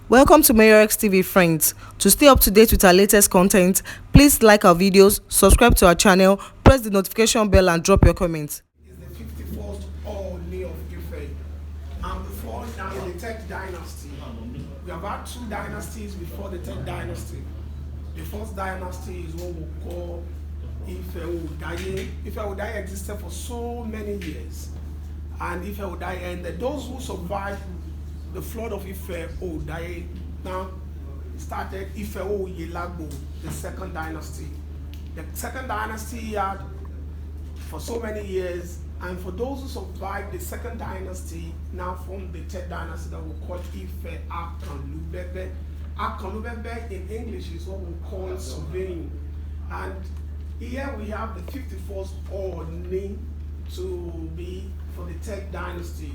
Welcome to MONARCH TV friends. To stay up to date with our latest content, please like our videos, subscribe to our channel, press the notification bell and drop your comments. It's the 51st Ooni of Ife, and before now in the Third Dynasty. We have had two dynasties before the Third Dynasty. The first dynasty is what we call ADEYEYE. ADEYEYE existed for so many years, and ADEYEYE ended. Those who survived the flood of ADEYEYE now started Oyelagbo, the second dynasty. The second dynasty had for so many years, and for those who survived the second dynasty now formed the third dynasty that we call Ife Akanlubebe. Akanlubebe in English is what we call surveying. And here we have the 51st Ooni to be for the third dynasty.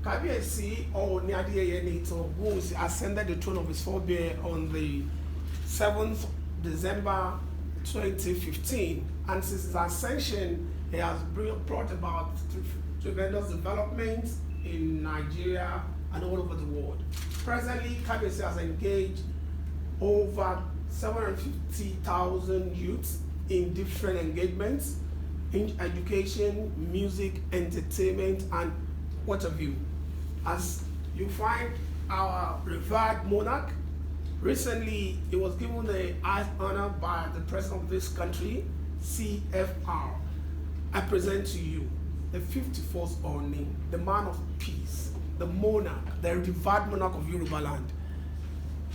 Kabiyesi Ooni ADEYEYE ENITAN ascended the throne of his forebear on the 7th December 2015, and since his ascension, he has brought about tremendous developments in Nigeria and all over the world. Presently, Kabiyesi has engaged over 750,000 youths in different engagements in education, music, entertainment, and what have you. As you find our revered monarch, recently he was given the high honor by the president of this country, CFR. I present to you the 51st Ooni, the man of peace, the monarch, the revered monarch of Yoruba land,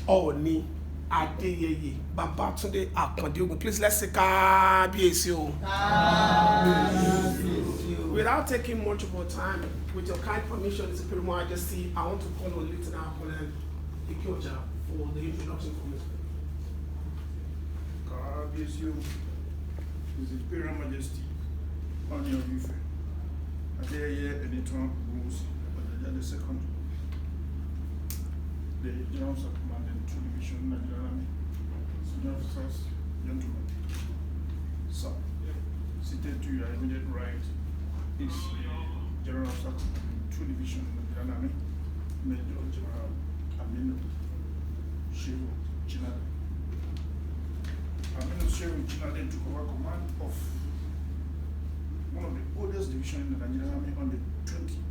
Ooni ADEYEYE Babatunde Akande Ogun. Please let's say Kabiyesi o. Without taking much of our time, with your kind permission, His Imperial Majesty, I want to call on Lieutenant Colonel Ikioja for the introduction from His Kabiyesi o, His Imperial Majesty, Ooni of Ife, ADEYEYE ENITAN OGUNWUSI, the second, the General Officer Commanding 2 Division, Nigerian Army, senior officers, gentlemen. Sir, seated to your immediate right is General Officer Commanding 2 Division, Nigerian Army, Major General Aminu Shehu CHINADE. Aminu Shehu CHINADE took over command of one of the oldest divisions in the Nigerian Army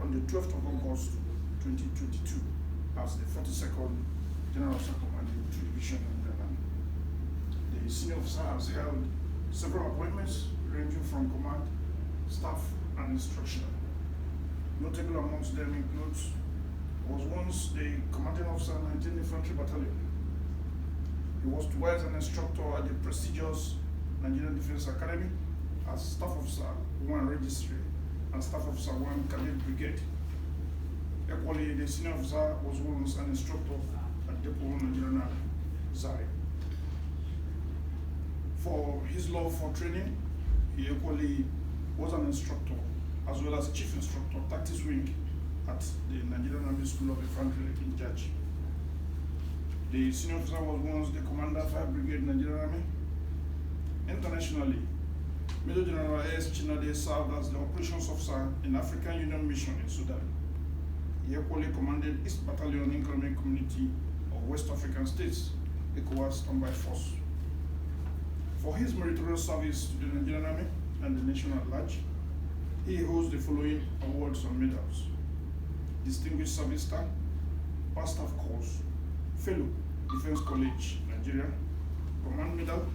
on the 12th of August 2022 as the 42nd General Officer Commanding 2 Division in the Nigerian Army. The senior officer has held several appointments ranging from command, staff, and instruction. Notable amongst them includes was once the commanding officer 19th Infantry Battalion. He was twice an instructor at the prestigious Nigerian Defense Academy as Staff Officer 1 Registry and Staff Officer 1 Cadet Brigade. Equally, the senior officer was once an instructor at Depot Nigerian Army, Zaria. For his love for training, he equally was an instructor as well as Chief Instructor, Tactics Wing at the Nigerian Army School of Infantry in Judge. The senior officer was once the Commander 5 Brigade Nigerian Army. Internationally, Major General S. CHINADE served as the Operations Officer in African Union Mission in Sudan. He equally commanded East Battalion Economic Community of West African States, ECOWAS Standby Force. For his meritorious service to the Nigerian Army and the nation at large, he holds the following awards and medals: Distinguished Service Star, Past Staff Corps, Fellow, Defense College, Nigeria, Command Medal,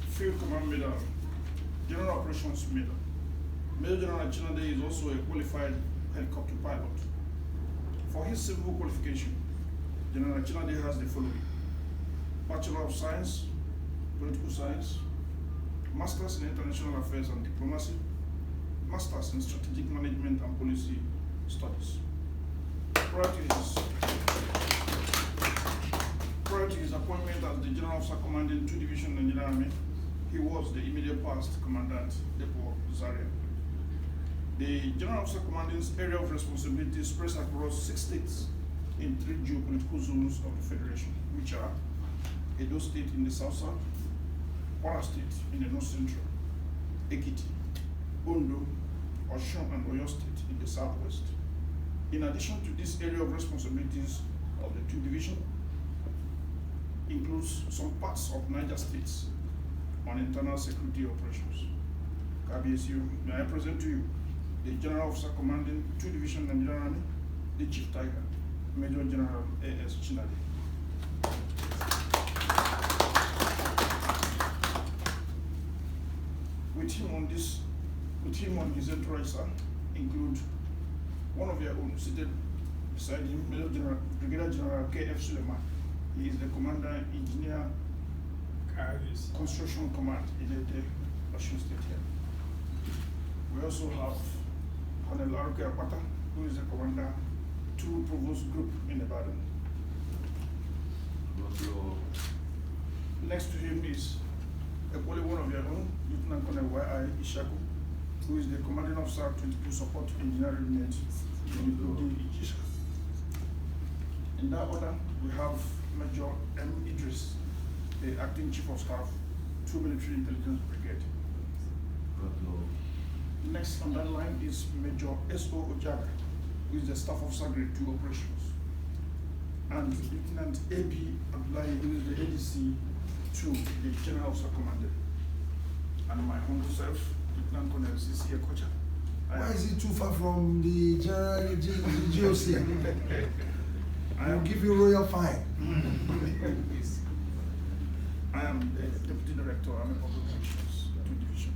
Field Command Medal, General Operations Medal. Major General CHINADE is also a qualified helicopter pilot. For his civil qualification, General CHINADE has the following: Bachelor of Science, Political Science, Masters in International Affairs and Diplomacy, Masters in Strategic Management and Policy Studies. Prior to his appointment as the General Officer Commanding 2 Division Nigerian Army, he was the immediate past Commandant, Depot Zaria. The General Officer Commanding's area of responsibility spreads across 6 states in 3 geopolitical zones of the Federation, which are Edo State in the south-south, Kwara State in the north-central, Ekiti, Ondo, Osun, and Oyo State in the southwest. In addition to this area of responsibilities of the 2 division, includes some parts of Niger states on internal security operations. KBSU, may I present to you the General Officer Commanding 2 Division Nigerian Army, the Chief Tiger, Major General A.S. CHINADE. With him on his entourage, sir, include one of their own seated beside him, Major General, Brigadier General K.F. Suleiman. He is the Commander Engineer Construction Command in the Osun State here. We also have Colonel Aruke Apata, who is the Commander 2 Provost Group in Ibadan. Next to him is equally one of their own, Lieutenant Colonel Y.I. Ishaku, who is the Commanding Officer 22 Support Engineering Unit in the Brigade Ijisha. In that order, we have Major M. Idris, the Acting Chief of Staff, 2 Military Intelligence Brigade. Next on that line is Major S.O. Ojaga, who is the Staff Officer Grade 2 Operations. And Lieutenant A.B. Abdullahi, who is the ADC 2, the General Officer Commander. And my humble self, Lieutenant Colonel C.C. Ekocha. Why is it too far from the General GOC? I will give you royal fine. I am the Deputy Director, Army Public Relations, 2 Division.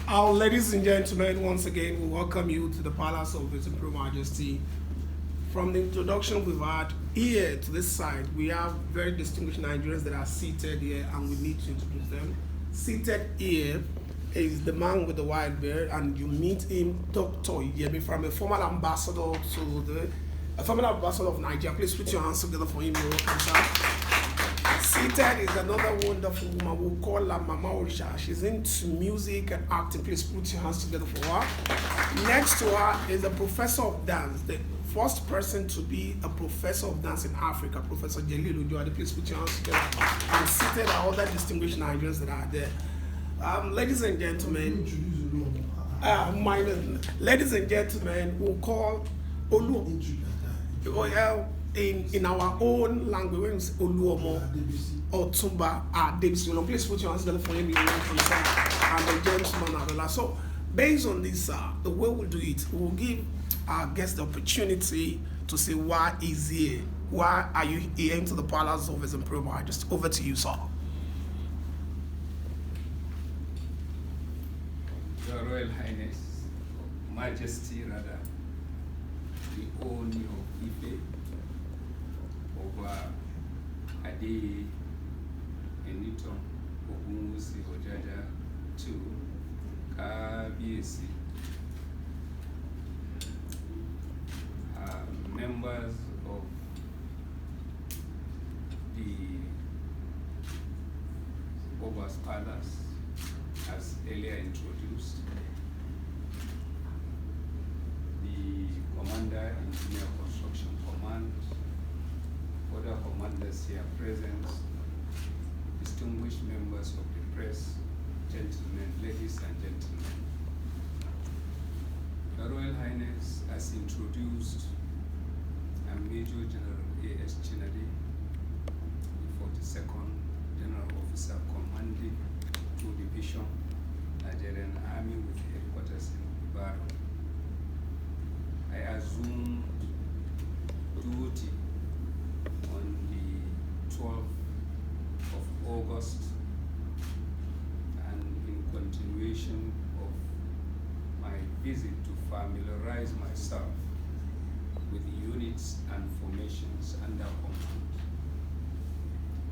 Our ladies and gentlemen, once again, we welcome you to the Palace of His Imperial Majesty. From the introduction we've had here to this side, we have very distinguished Nigerians that are seated here, and we need to introduce them. Seated here is the man with the white beard, and you meet him, Dr. Yemi, from a former ambassador to a former ambassador of Nigeria. Please put your hands together for him. Seated is another wonderful woman. We'll call her Mama Orisha. She's into music and acting. Please put your hands together for her. Next to her is a professor of dance, the first person to be a professor of dance in Africa, Professor Jelil Ojoade. Please put your hands together. And seated are other distinguished Nigerians that are there. Ladies and gentlemen, ladies and gentlemen, we'll call Olu. In our own language, Oluomo Otumba Adebisi. Please put your hands together for him and the gentleman Adola. So, based on this, the way we'll do it, we'll give our guest the opportunity to say why is he here? Why are you here into the Palace of His Imperial Majesty? Over to you, sir. Your Royal Highness, Majesty rather, the Ooni of Ife, over ADEYEYE, ENITAN, OGUNWUSI, Ojaja, to KBSU, members of the August Palace, as earlier introduced, the Commander Engineer Construction Command, other commanders here present, distinguished members of the press, gentlemen, ladies and gentlemen. Your Royal Highness, as introduced, I'm Major General A.S. CHINADE, the 42nd General Officer Commanding 2 Division, Nigerian Army with headquarters in Ibadan. I assumed duty on the 12th of August, and in continuation of my visit to familiarize myself with the units and formations under command.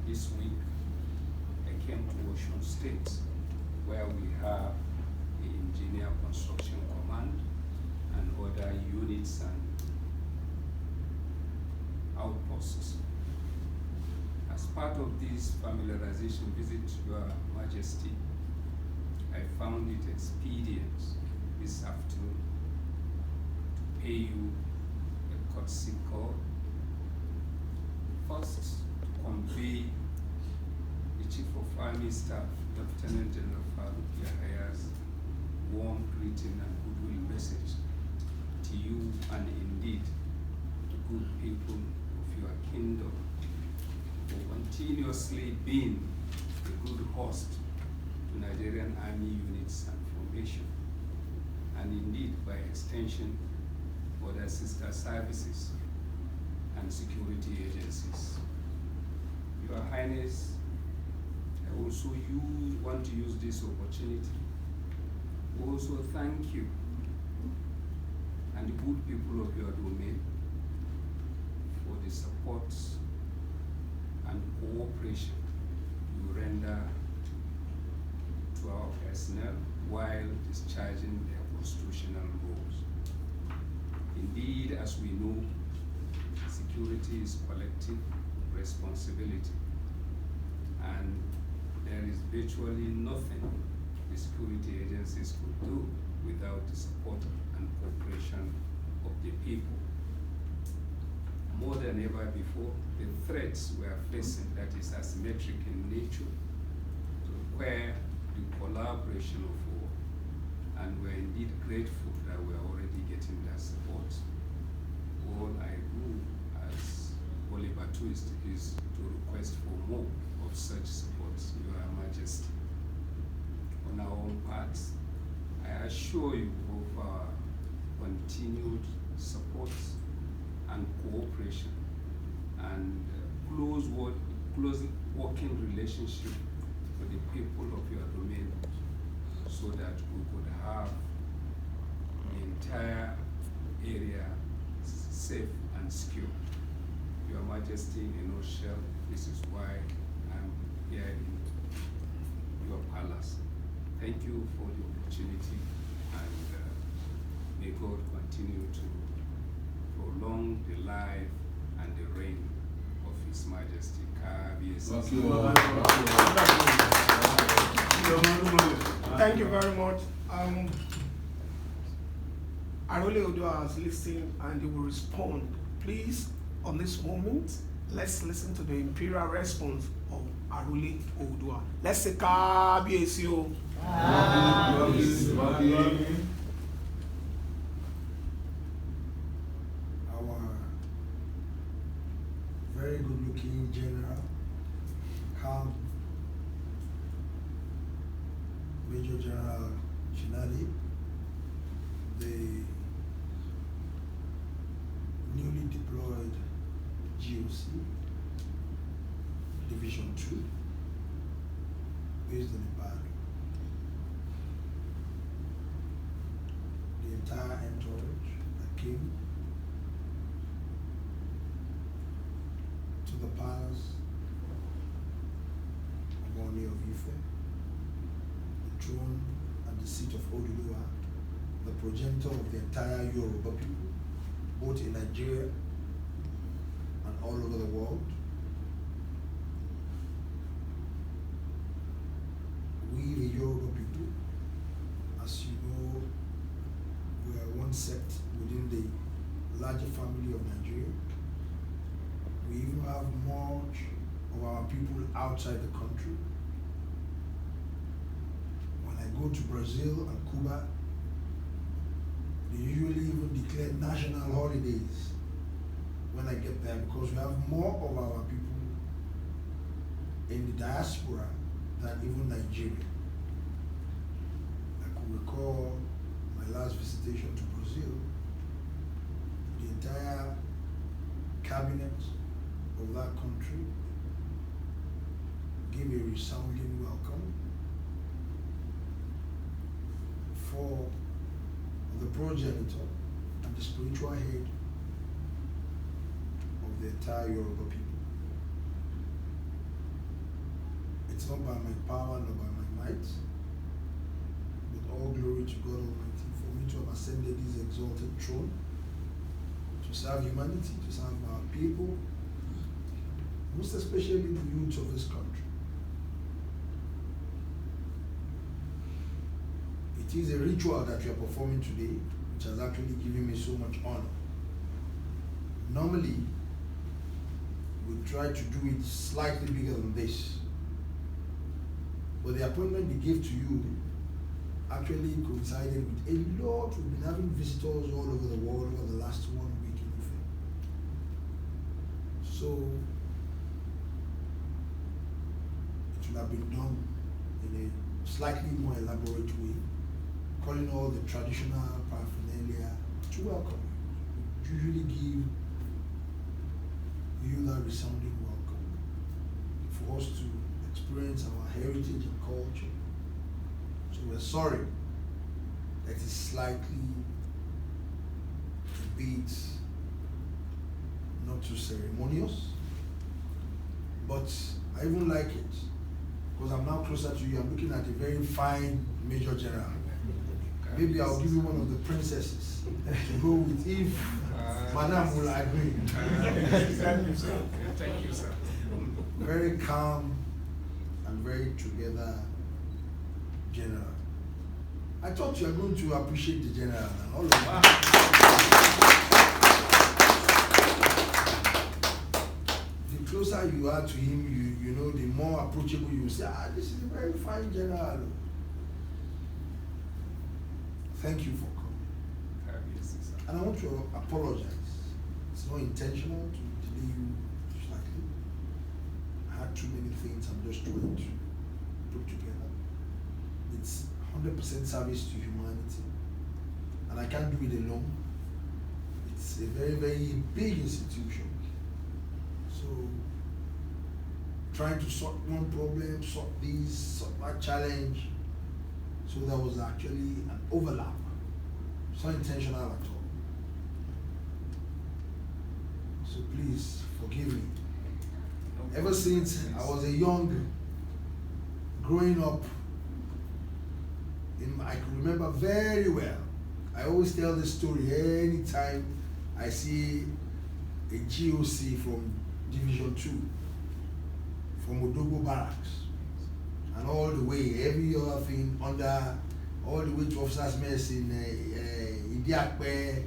This week, I came to Osun State, where we have the Engineer Construction Command and other units and outposts. As part of this familiarization visit, Your Majesty, I found it expedient this afternoon to pay you a courtesy call. First, to convey the Chief of Army Staff, Lieutenant General Farouk Yahaya's warm greeting and goodwill message to you and indeed the good people of your kingdom for continuously being a good host to Nigerian Army units and formation, and indeed by extension other sister services and security agencies. Your Highness, I also want to use this opportunity to also thank you and the good people of your domain for the support and cooperation you render to our personnel while discharging their constitutional roles. Indeed, as we know, security is collective responsibility, and there is virtually nothing the security agencies could do without the support and cooperation of the people. More than ever before, the threats we are facing that is asymmetric in nature require the collaboration of all, and we're indeed grateful that we're already getting that support. All I do as Oliver Twist is to request for more of such support, Your Majesty. On our own part, I assure you of our continued support and cooperation and close working relationship with the people of your domain so that we could have the entire area safe and secure. Your Majesty, in no shell, this is why I'm here in your palace. Thank you for the opportunity, and may God continue to prolong the life and the reign of His Majesty. Thank you very much. Arole Oduwa has listened and he will respond. Please, on this moment, let's listen to the imperial response of Arole Oduwa. Let's say Kabiyesi o. Our very good-looking general, calm Major General CHINADE, the newly deployed GOC, Division 2, based in Ibadan. The entire entourage that came to the palace of Ooni of Ife, the throne and the seat of Oduduwa, the progenitor of the entire Yoruba people, both in Nigeria and all over the world. We, the Yoruba people, as you know, we are one sect within the larger family of Nigeria. We even have much of our people outside the country. When I go to Brazil and Cuba, they usually even declare national holidays when I get there, because we have more of our people in the diaspora than even Nigeria. I could recall my last visitation to Brazil. The entire cabinet of that country gave a resounding welcome for the progenitor and the spiritual head of the entire Yoruba people. It's not by my power nor by my might, but all glory to God Almighty for me to have ascended this exalted throne, to serve humanity, to serve our people, most especially the youth of this country. It is a ritual that we are performing today, which has actually given me so much honor. Normally, we try to do it slightly bigger than this. But the appointment they gave to you actually coincided with a lot. We've been having visitors all over the world over the last 1 week in Ife. So it would have been done in a slightly more elaborate way, calling all the traditional paraphernalia to welcome you. We usually give you that resounding welcome for us to experience our heritage and culture. So we're sorry that it's slightly a bit not too ceremonious, but I even like it because I'm now closer to you. I'm looking at a very fine Major General. Maybe I'll give you one of the princesses to go with if Madam will agree. Thank you, sir. Thank you, sir. Very calm and very together general. I thought you were going to appreciate the general and all of that. The closer you are to him, you know, the more approachable you say, this is a very fine general. Thank you for coming. And I want to apologize. It's not intentional to delay you slightly. I had too many things I'm just trying to put together. It's 100% service to humanity. And I can't do it alone. It's a very, very big institution. So, trying to sort one problem, sort this, sort that challenge. So there was actually an overlap. It's not intentional at all. So please forgive me. Ever since I was a young, growing up, I can remember very well. I always tell this story anytime I see a GOC from Division 2, from Odogbo Barracks, and all the way, every other thing under, all the way to officers' mess in Idiakwe,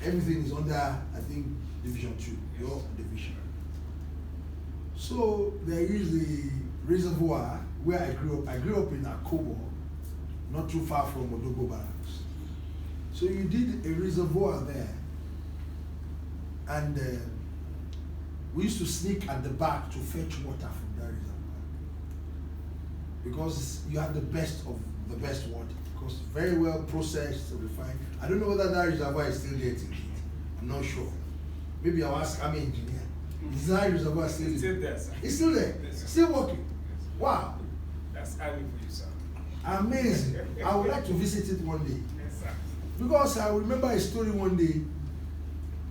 everything is under, I think, Division 2, your division. So there is a reservoir where I grew up. I grew up in Akobo, not too far from Odogbo Barracks. So you did a reservoir there, and we used to sneak at the back to fetch water from that reservoir because you had the best of the best water, because very well processed, refined. I don't know whether that reservoir is still there today. I'm not sure. Maybe I'll ask Army engineer. Is that reservoir still there? It's still there, sir. It's still there? Yes, sir. Still working? Yes. Wow. That's early for you, sir. Amazing. I would like to visit it one day. Yes, sir. Because I remember a story one day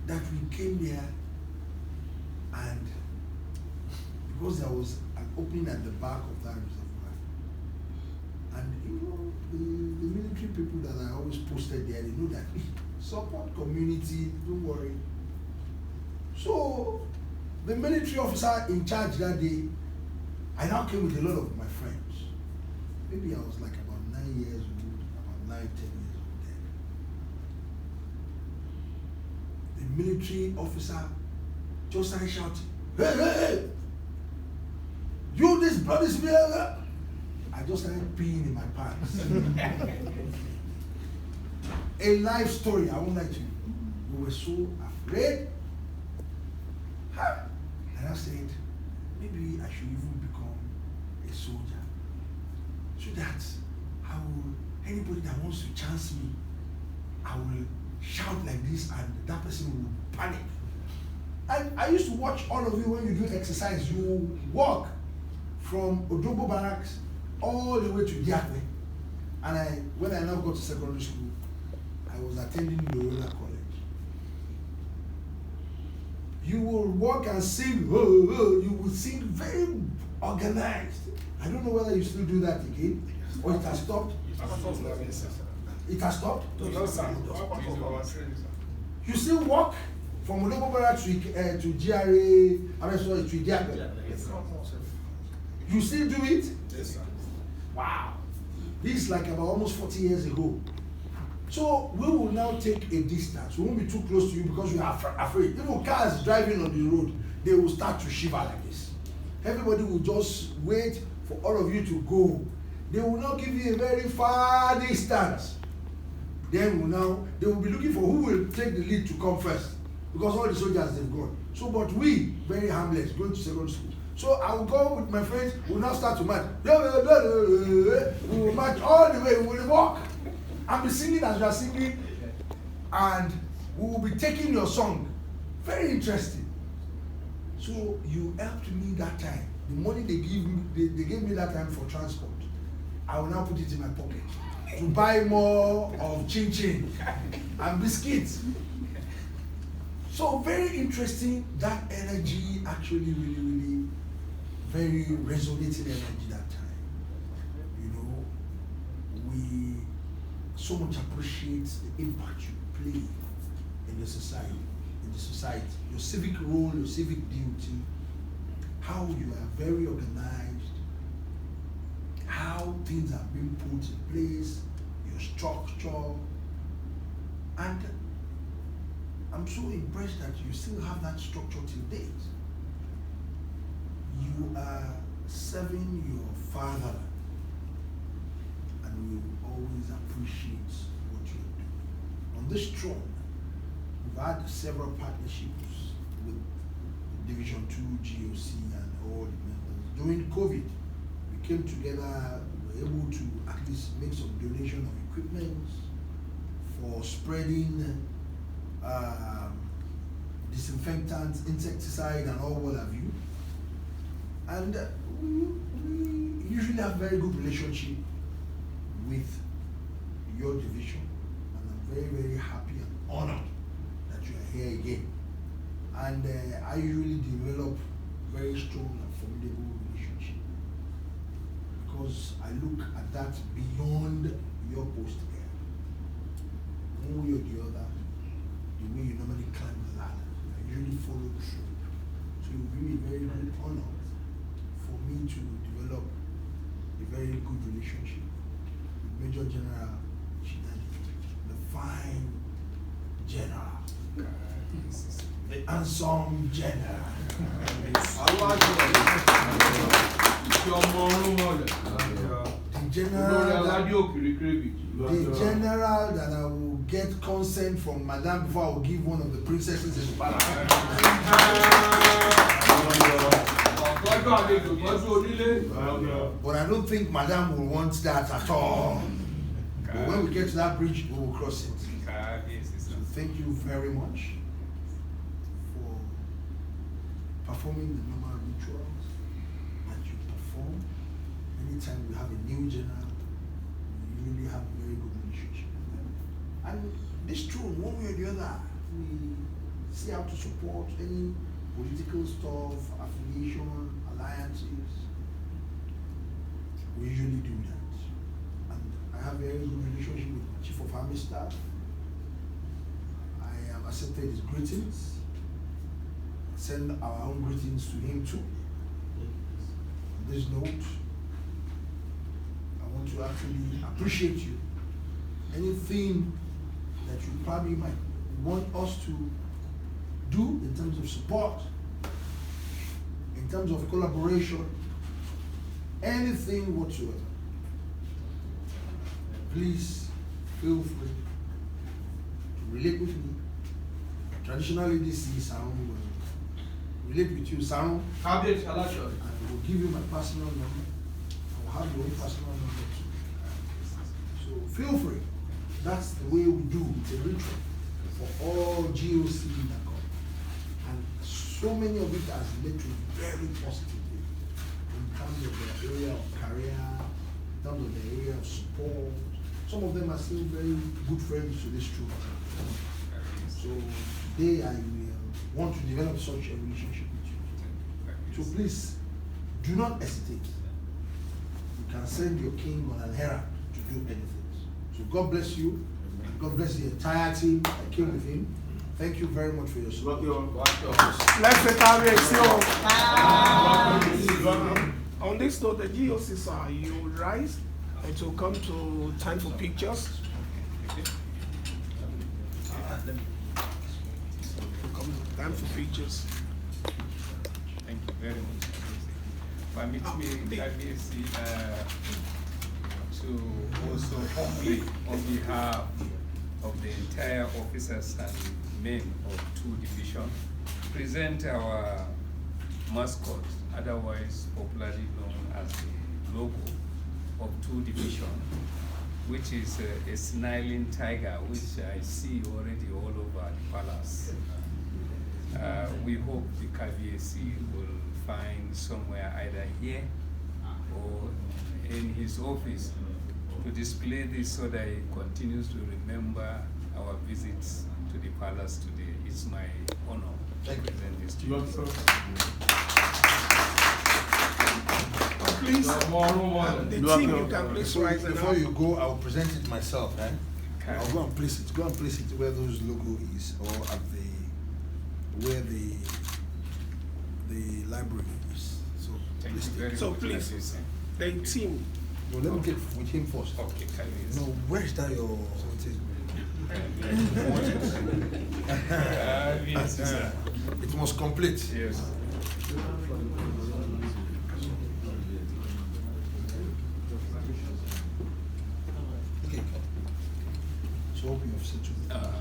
that we came there, and because there was an opening at the back of that reservoir, and you know, the military people that I always posted there, they know that support community, don't worry. So the military officer in charge that day, I now came with a lot of my friends. Maybe I was like about 9 years old, about 9, 10 years old then. The military officer just started shouting, hey, hey, hey! You this bloody civilian! I just started peeing in my pants. A life story, I won't lie to you. We were so afraid. And I said, maybe I should even become a soldier, so that I will, anybody that wants to chance me, I will shout like this and that person will panic. And I used to watch all of you when you do exercise. You walk from Odogbo Barracks all the way to Diakwe. And when I now got to secondary school, I was attending Loyola College. You will walk and sing, oh, oh, you will sing very organized. I don't know whether you still do that again, or it has stopped. It has stopped? No, sir. You still walk from Odogbo Barracks to GRA, I mean, sorry, to Idiakwe. You still do it? Yes, sir. Wow. This is like about almost 40 years ago. So we will now take a distance. We won't be too close to you because we are afraid. Even cars driving on the road, they will start to shiver like this. Everybody will just wait for all of you to go. they will not give you a very far distance. Then they will be looking for who will take the lead to come first, because all the soldiers they've gone. So, but we, very harmless, going to secondary school. So I will go with my friends, we'll now start to march. We will march all the way, we will walk. I'll be singing as you are singing, and we will be taking your song. Very interesting. So you helped me that time. The money they gave me that time for transport, I will now put it in my pocket to buy more of chin chin and biscuits. So very interesting. That energy actually really very resonating energy that time. You know, we so much appreciate the impact you play in the society, your civic role, your civic duty, how you are very organized, how things have been put in place, your structure, and I'm so impressed that you still have that structure till date. You are serving your father, and we will always appreciate what you do. On this throne, we've had several partnerships with Division 2, GOC, and all the members. During COVID, we came together, we were able to at least make some donation of equipment for spreading disinfectants, insecticide, and all what have you. And we usually have very good relationship with your division, and I'm very, very happy and honored that you are here again. And I usually develop very strong and formidable relationship, because I look at that beyond your post here. One way or the other, the way you normally climb the ladder, I usually follow through. So it will be a very good honor for me to develop a very good relationship with Major General CHINADE, the fine general, the handsome general. The general that I will get consent from Madame before I will give one of the princesses in the palace. But I don't think Madame will want that at all. But when we get to that bridge, we will cross it. So thank you very much for performing the normal rituals that you perform. Anytime we have a new general, we really have a very good relationship with them. And this throne, one way or the other, we see how to support any political stuff, affiliation, alliances. We usually do that. And I have a very good relationship with the Chief of Army Staff. I have accepted his greetings. Send our own greetings to him too. On this note, I want to actually appreciate you. Anything that you probably might want us to do in terms of support, in terms of collaboration, anything whatsoever, please feel free to relate with me. Traditionally, this is Sarun. Relate with you, Sarun. I will give you my personal number. I will have your own personal number too. So feel free. That's the way we do. It's a ritual for all GOC that come. And so many of it has led to very positively in terms of their area of career, in terms of their area of support. Some of them are still very good friends to this truth. So today I will want to develop such a relationship with you. So please, do not hesitate. You can send your king on an errand to do anything. So God bless you. God bless the entire team that came with him. Thank you very much for your support. On this note, the GOC, sir, you will rise. It will come to time for pictures. Time for pictures. Thank you very much. Permit me, let me see. to also humbly, on behalf of the entire officers and men of 2 Division, present our mascot, otherwise popularly known as the logo of 2 Division, which is a smiling tiger, which I see already all over the palace. We hope the KVAC will find somewhere either here or in his office to display this so that he continues to remember our visits to the palace today. It's my honor to present this to you. Please, the team, you can please rise and Before you go, I will present it myself. I'll go and place it. Go and place it where those logo is, or at where the library is. So Thank you very much. So please, the team. no, let me get with him first. Okay, KVAC. No, where is that your? Yes, sir. It must complete. Yes. Okay. So hope you have settled. Oh,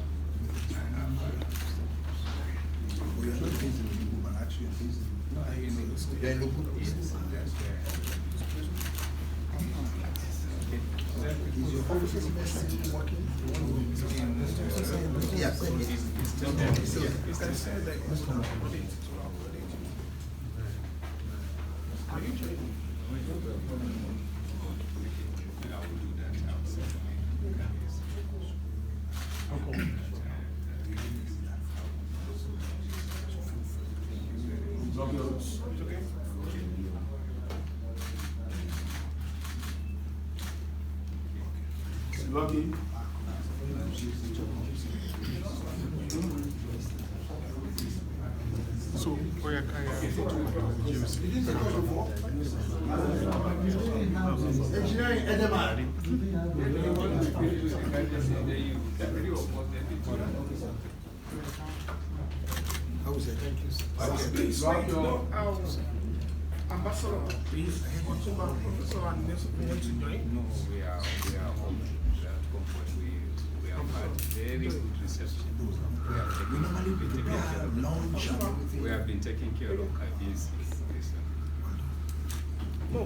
you're not facing the logo, but actually you're facing. You're in logo. Is your office message working? Yeah. You can say that it's not update to update. Are you joining? I will do that outside. It's okay. Lucky. So, where can Engineering, Edema. How was it? Thank you. please, Ambassador, please, Ottoman Professor and Nelson want to join? No, we are home. We are comfort. We have had very good reception. We have been taking care of KVAC. No,